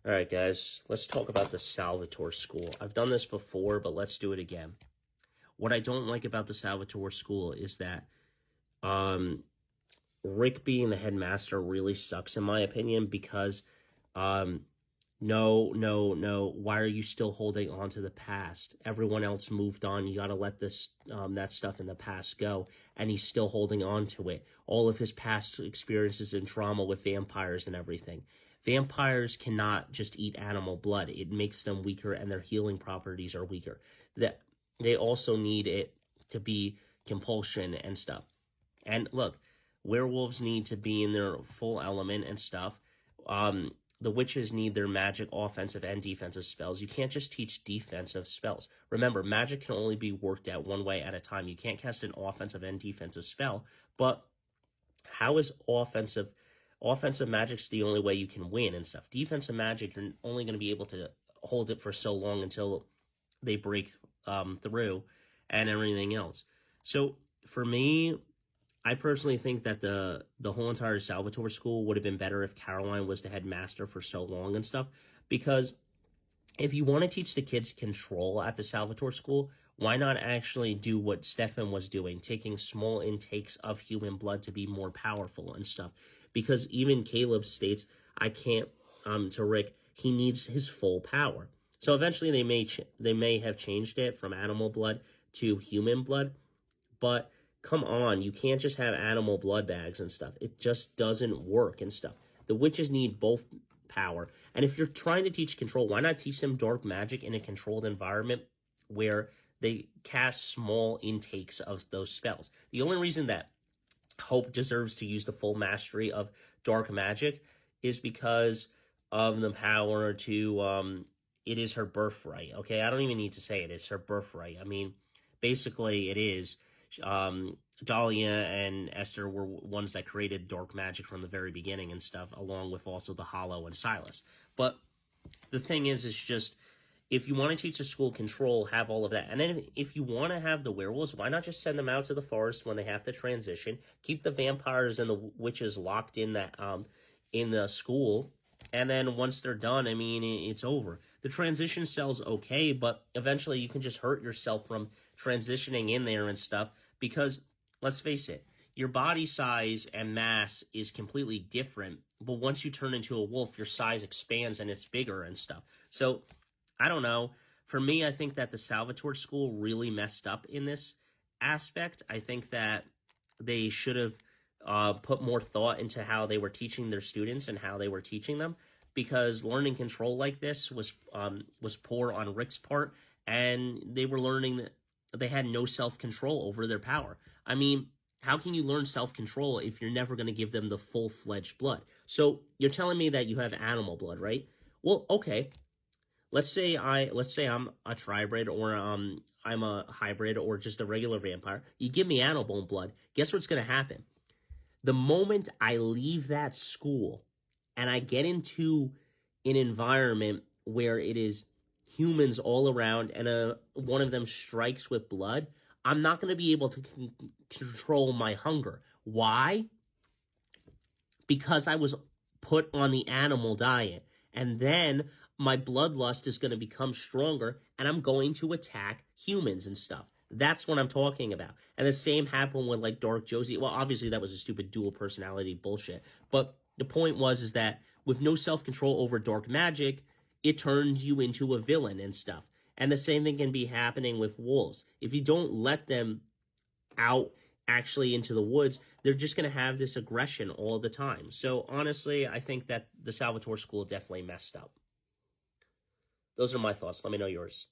All right, guys, let's talk about the Salvatore School. I've done this before, but let's do it again. What I don't like about the Salvatore School is that Rick being the headmaster really sucks, in my opinion, because no, why are you still holding on to the past? Everyone else moved on. You got to let this that stuff in the past go, and he's still holding on to it. All of his past experiences and trauma with vampires and everything. Vampires cannot just eat animal blood. It makes them weaker, and their healing properties are weaker. That they also need it to be compulsion and stuff. And look, werewolves need to be in their full element and stuff. The witches need their magic offensive and defensive spells. You can't just teach defensive spells. Remember, magic can only be worked at one way at a time. You can't cast an offensive and defensive spell. But how is offensive magic's the only way you can win and stuff? Defensive magic, you're only going to be able to hold it for so long until they break through and everything else. So for me, I personally think that the whole entire Salvatore School would have been better if Caroline was the headmaster for so long and stuff. Because if you want to teach the kids control at the Salvatore School, why not actually do what Stefan was doing, taking small intakes of human blood to be more powerful and stuff? Because even Caleb states, I can't, to Rick, he needs his full power. So eventually they may have changed it from animal blood to human blood, but come on, you can't just have animal blood bags and stuff. It just doesn't work and stuff. The witches need both power. And if you're trying to teach control, why not teach them dark magic in a controlled environment where they cast small intakes of those spells? The only reason that Hope deserves to use the full mastery of dark magic is because of the power to, it is her birthright, okay? I don't even need to say it. It's her birthright. I mean, basically it is. Dahlia and Esther were ones that created dark magic from the very beginning and stuff, along with also the Hollow and Silas. But the thing is just, if you want to teach the school control, have all of that. And then if you want to have the werewolves, why not just send them out to the forest when they have to transition? Keep the vampires and the witches locked in that in the school. And then once they're done, I mean, it's over. The transition cell's okay, but eventually you can just hurt yourself from transitioning in there and stuff. Because, let's face it, your body size and mass is completely different. But once you turn into a wolf, your size expands and it's bigger and stuff. So, I don't know. For me, I think that the Salvatore School really messed up in this aspect. I think that they should have put more thought into how they were teaching their students and how they were teaching them, because learning control like this was poor on Rick's part, and they were learning that they had no self-control over their power. I mean, how can you learn self-control if you're never going to give them the full-fledged blood? So you're telling me that you have animal blood, right? Well, okay. Let's say I'm a tribrid, or I'm a hybrid, or just a regular vampire. You give me animal blood. Guess what's going to happen? The moment I leave that school and I get into an environment where it is humans all around and one of them strikes with blood, I'm not going to be able to control my hunger. Why? Because I was put on the animal diet. And then my bloodlust is going to become stronger, and I'm going to attack humans and stuff. That's what I'm talking about. And the same happened with, like, Dark Josie. Well, obviously that was a stupid dual personality bullshit. But the point is that with no self-control over dark magic, it turns you into a villain and stuff. And the same thing can be happening with wolves. If you don't let them out actually into the woods, they're just going to have this aggression all the time. So honestly, I think that the Salvatore School definitely messed up. Those are my thoughts. Let me know yours.